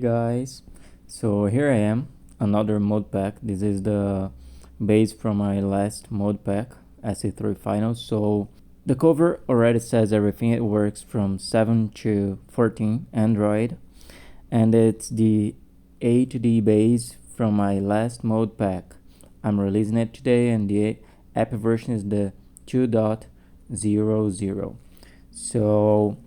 Guys, so here I am, another Modpack. This is the base from my last Modpack, SE3 final. So the cover already says everything. It works from 7 to 14 Android, and it's the HD base from my last Modpack. I'm releasing it today, and the app version is the 2.00. So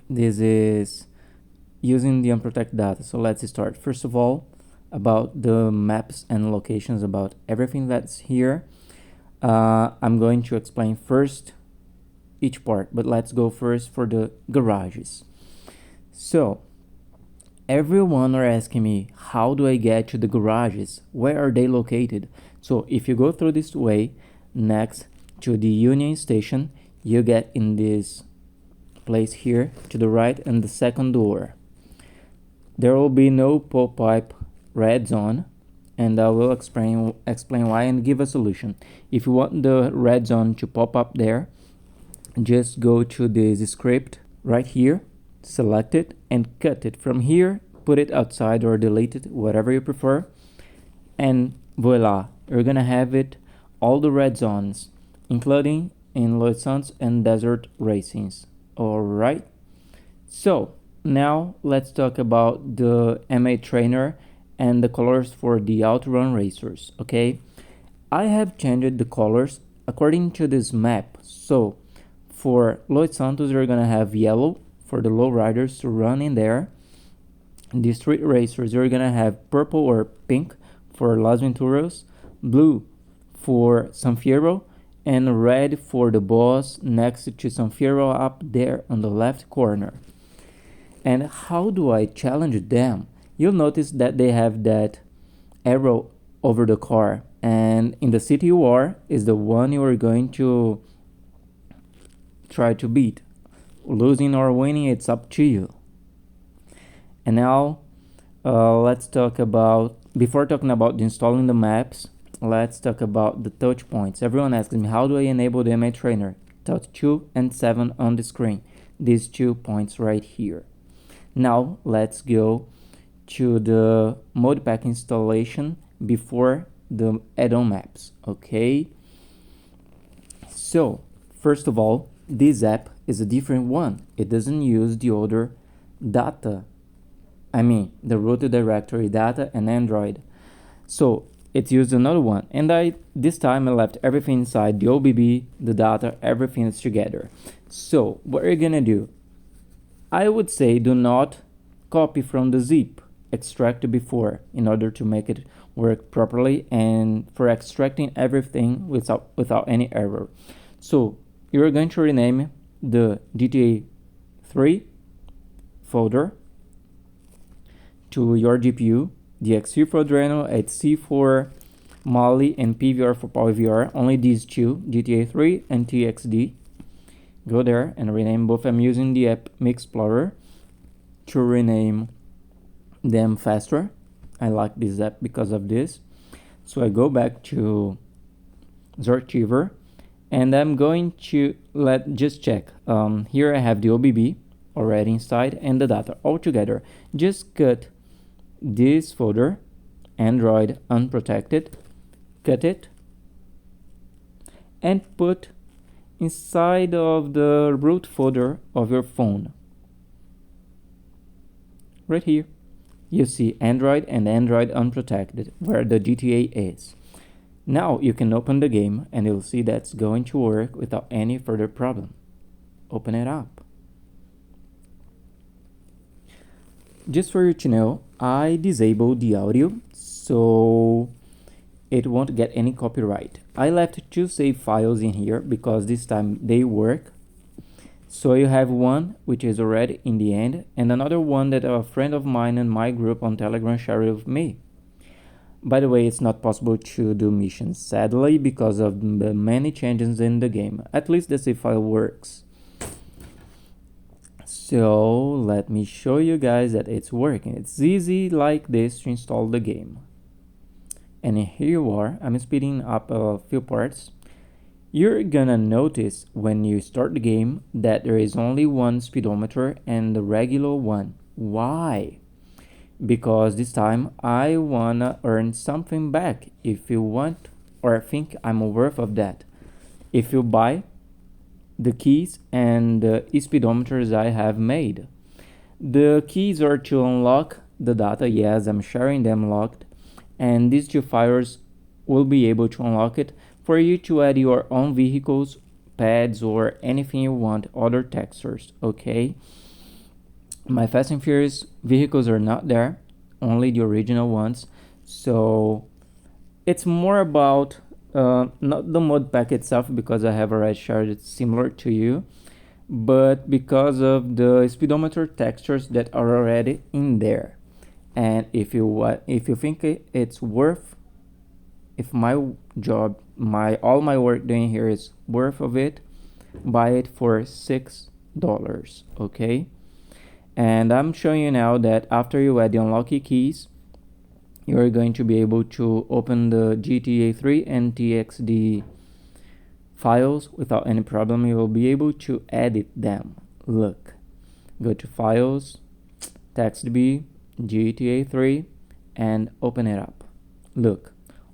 this is using the unprotected data. So let's start. First of all, about the maps and locations, about everything that's here. I'm going to explain first each part, but let's go first for the garages. So everyone are asking me, how do I get to the garages? Where are they located? So if you go through this way, next to the Union Station, you get in this place here to the right and the second door. There will be no pop-up red zone, and I will explain why and give a solution. If you want the red zone to pop up there, just go to this script right here, select it and cut it from here, put it outside or delete it, whatever you prefer, and voila, you're gonna have it all the red zones, including in Los Santos and Desert Racings. Alright, so now let's talk about the MA trainer and the colors for the OUTRUN racers. Okay, I have changed the colors according to this map. So for Los Santos, you're gonna have yellow for the low riders to run in there. The street racers, you're gonna have purple or pink for Las Venturas, blue for San Fierro, and red for the boss next to San Fierro up there on the left corner. And how do I challenge them? You'll notice that they have that arrow over the car, and in the city you are is the one you are going to try to beat. Losing or winning, it's up to you. And now let's talk about, before talking about installing the maps, let's talk about the touch points. Everyone asks me, how do I enable the MA trainer? Touch 2 and 7 on the screen, these 2 points right here. Now let's go to the Modpack installation before the add-on maps. Okay, so first of all, this app is a different one. It doesn't use the older data, the root directory data and Android. So it used another one, and this time I left everything inside the OBB, the data, everything is together. So what you're gonna do, I would say do not copy from the zip, extract before in order to make it work properly and for extracting everything without any error. So you're going to rename the GTA 3 folder to your GPU, DXC for ADRENO, HC for Mali, and PVR for PowerVR, only these two, GTA 3 and TXD. Go there and rename both. I'm using the app Mixplorer to rename them faster. I like this app because of this. So I go back to Zortiver and I'm going to just check. Here I have the OBB already inside and the data all together. Just cut this folder, Android unprotected, cut it and put inside of the root folder of your phone. Right here you see Android and Android unprotected, where the GTA is. Now you can open the game and you'll see that's going to work without any further problem. Open it up. Just for you to know, I disabled the audio so it won't get any copyright. I left 2 save files in here because this time they work. So you have one which is already in the end, and another one that a friend of mine in my group on Telegram shared with me. By the way, it's not possible to do missions, sadly, because of the many changes in the game. At least the save file works. So let me show you guys that it's working. It's easy like this to install the game. And here you are. I'm speeding up a few parts. You're gonna notice when you start the game that there is only one speedometer and the regular one. Why? because this time I wanna earn something back. If you want or think I'm worth of that, if you buy the keys and the speedometers I have made. The keys are to unlock the data. Yes, I'm sharing them locked, and these two files will be able to unlock it for you to add your own vehicles, pads, or anything you want, other textures. Okay, my Fast and Furious vehicles are not there, only the original ones. So it's more about not the mod pack itself, because I have already shared it similar to you, but because of the speedometer textures that are already in there. And if you think it's worth, if my job, all my work doing here is worth of it, buy it for $6. Okay, and I'm showing you now that after you add the unlocky keys, you're going to be able to open the GTA 3 and TXD files without any problem. You will be able to edit them. Look, go to files, TextB, GTA 3, and open it up. Look,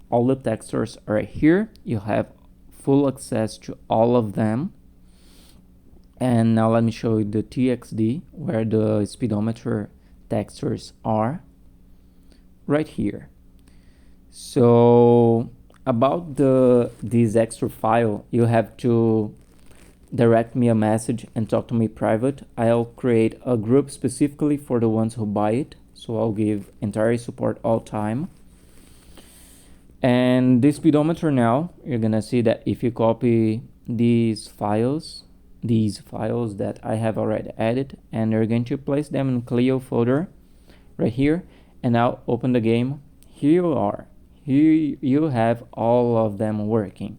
all the textures are here. You have full access to all of them. And now let me show you the TXD, where the speedometer textures are right here. So about this extra file, you have to direct me a message and talk to me private. I'll create a group specifically for the ones who buy it, so I'll give entire support all time. And this speedometer, now you're gonna see that if you copy these files that I have already added, and you're going to place them in Clio folder right here, and now open the game. Here you are. Here you have all of them working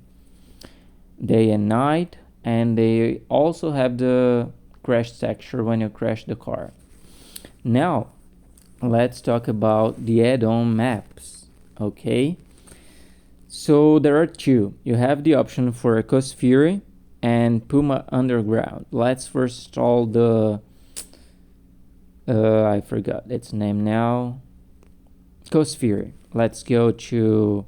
day and night, and they also have the crash texture when you crash the car. Now let's talk about the add-on maps. Okay, so there are two. You have the option for Coast Fury and Puma Underground. Let's first install the I forgot its name now. Coast Fury. Let's go to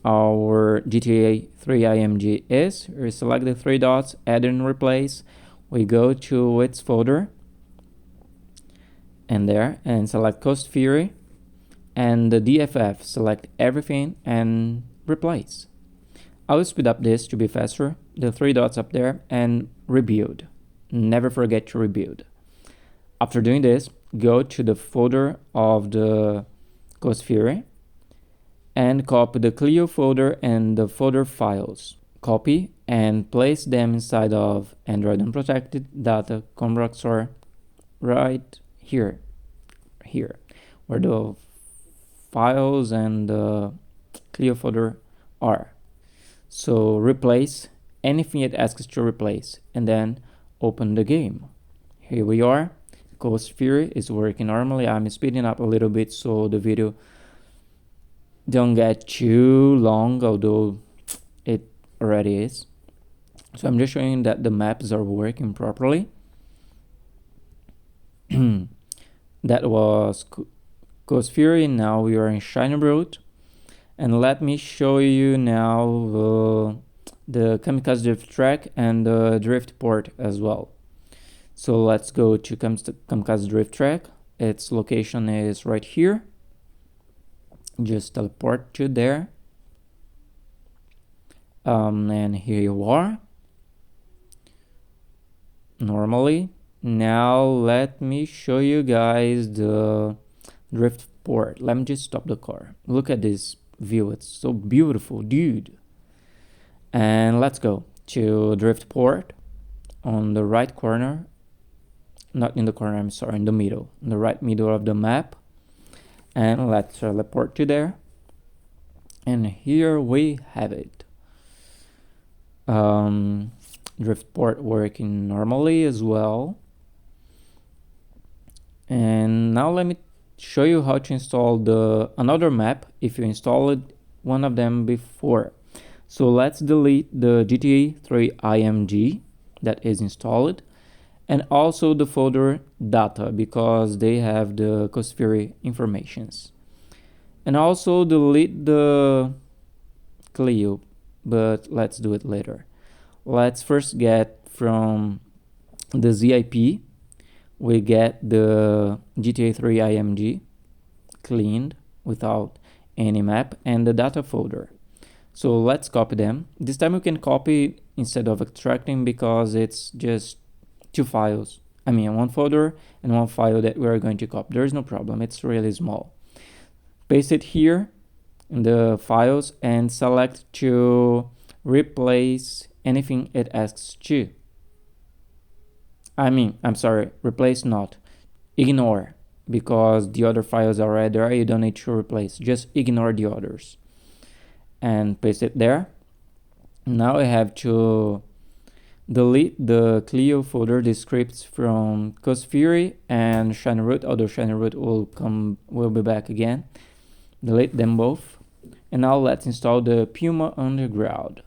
our GTA 3 IMG is. We select the three dots, add and replace. We go to its folder and there, and select Coast Fury, and the DFF, select everything and replace. I will speed up this to be faster. The three dots up there, and rebuild. Never forget to rebuild. After doing this, go to the folder of the Coast Fury and copy the Clio folder and the folder files. Copy and place them inside of Android Unprotected Data Compressor right here, where the files and the Clio folder are. So replace anything it asks to replace, and then open the game. Here we are. Coast Fury is working normally. I'm speeding up a little bit so the video don't get too long, although it already is. So I'm just showing that the maps are working properly. That was Coast Fury. Now we are in Shiny Road, and let me show you now the Kamikaze Drift Track and the Drift Port as well. So let's go to Kamikaze Drift Track. Its location is right here. Just teleport to there. And here you are. Normally. Now let me show you guys the Drift Port. Let me just stop the car. Look at this view. It's so beautiful, dude. And let's go to Drift Port on the right corner. Not in the corner, I'm sorry, in the middle. In the right middle of the map. And let's teleport to there. And here we have it. Drift Port working normally as well. And now let me show you how to install another map if you installed one of them before. So let's delete the GTA 3 IMG that is installed, and also the folder data because they have the Cosfere informations. And also delete the Clio, but let's do it later. Let's first get from the ZIP, we get the GTA 3 IMG cleaned without any map and the data folder. So let's copy them. This time we can copy instead of extracting because it's just two files. I mean, one folder and one file that we're going to copy. There's no problem, it's really small. Paste it here in the files and select to replace anything it asks to. I'm sorry, replace not. Ignore, because the other files are already there, you don't need to replace. Just ignore the others. And paste it there. Now I have to delete the Clio folder, the scripts from Cosfere and Shiny Root, although Shiny Root will be back again. Delete them both. And now let's install the Puma Underground.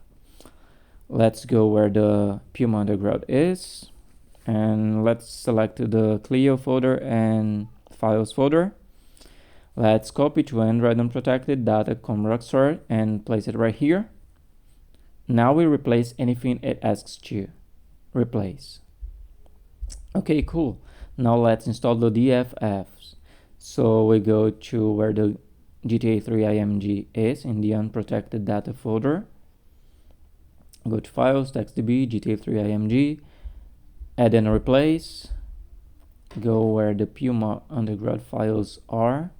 Let's go where the Puma Underground is. And let's select the Clio folder and files folder. Let's copy to Android unprotected data.com rockstar and place it right here. Now we replace anything it asks to replace. Okay, cool. Now let's install the DFFs. So we go to where the GTA 3 IMG is in the unprotected data folder. Go to files, TextDB, GTA 3 IMG, add and replace. Go where the Puma Underground files are.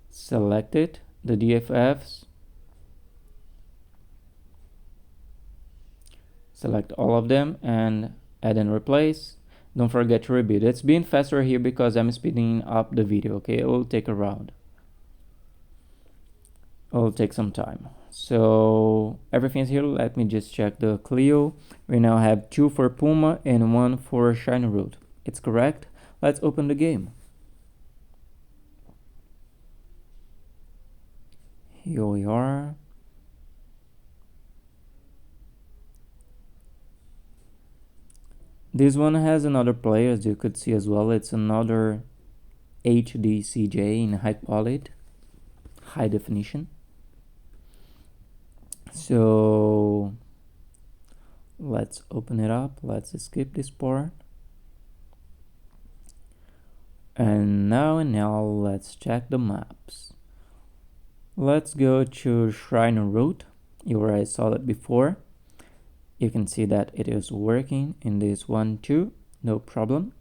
Select it, the DFFs. Select all of them and add and replace. Don't forget to rebuild. It's being faster here because I'm speeding up the video, okay? It will take a round. It will take some time. So everything's here. Let me just check the Clio. We now have 2 for Puma and 1 for Shiny Root. It's correct. Let's open the game. Here we are. This one has another player, as you could see as well. It's another HD CJ in high quality, high definition. So let's open it up. Let's skip this part. And now let's check the maps. Let's go to Shrine Route. You already saw that before. You can see that it is working in this one too, no problem.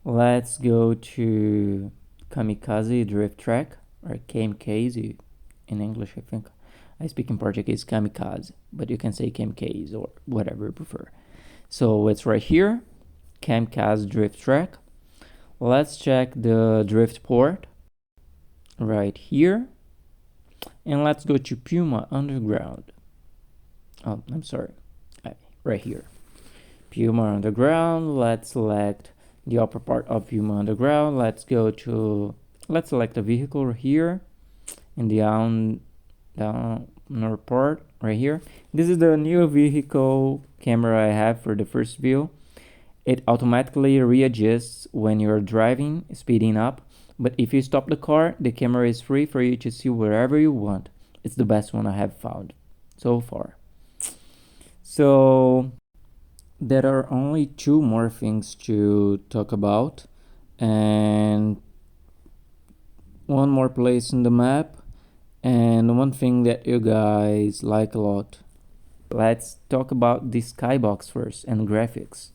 Let's go to Kamikaze Drift Track, or Kamikaze in English, I think. I speak in Portuguese, Kamikaze, but you can say Kamikaze or whatever you prefer. So it's right here, Kamikaze Drift Track. Let's check the drift port right here. And let's go to Puma Underground. Oh, I'm sorry, right here. Puma Underground, let's select the upper part of Puma Underground. Let's select a vehicle here in the down part right here. This is the new vehicle camera I have for the first view. It automatically readjusts when you're driving, speeding up. But if you stop the car, the camera is free for you to see wherever you want. It's the best one I have found so far. So there are only 2 more things to talk about, and one more place in the map, and one thing that you guys like a lot. Let's talk about the skybox first and graphics.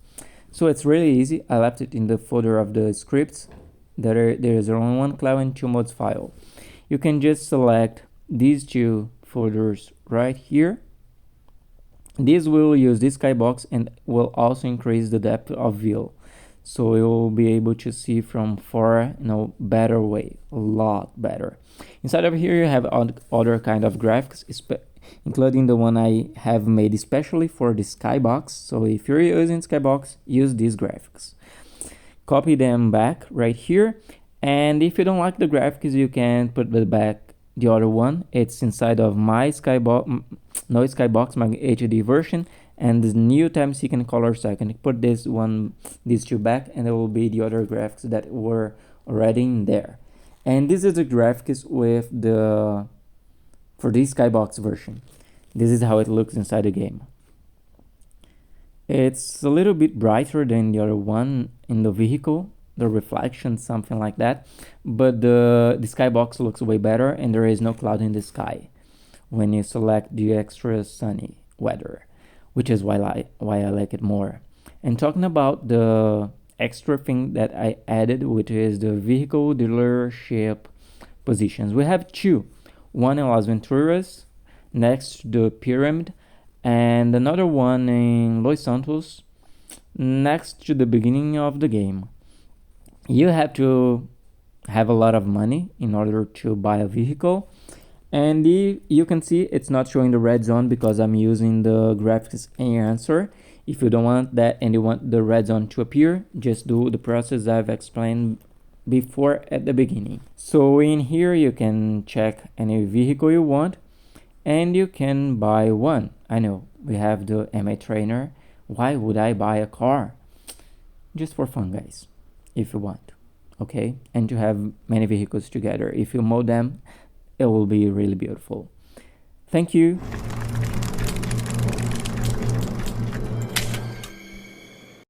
So it's really easy. I left it in the folder of the scripts. There is only one cloud and 2 modes file. You can just select these 2 folders right here. This will use this skybox and will also increase the depth of view, so you will be able to see from far in a better way, a lot better. Inside of here you have other kind of graphics, including the one I have made especially for the skybox. So if you're using skybox, use these graphics. Copy them back right here, and if you don't like the graphics, you can put back the other one. It's inside of my skybox, my HD version, and the new time sequence color, so I can put these two back, and there will be the other graphics that were already in there. And this is the graphics with for the skybox version. This is how it looks inside the game. It's a little bit brighter than the other one in the vehicle, the reflection, something like that, but the skybox looks way better, and there is no cloud in the sky when you select the extra sunny weather, which is why I like it more. And talking about the extra thing that I added, which is the vehicle dealership positions, we have two. One in Las Venturas, next to the pyramid, and another one in Los Santos, next to the beginning of the game. You have to have a lot of money in order to buy a vehicle, and you can see it's not showing the red zone because I'm using the graphics enhancer. If you don't want that and you want the red zone to appear, just do the process I've explained before at the beginning. So in here you can check any vehicle you want, and you can buy one. I know we have the MA trainer. Why would I buy a car? Just for fun, guys, if you want, okay? And to have many vehicles together. If you mold them, it will be really beautiful. Thank you.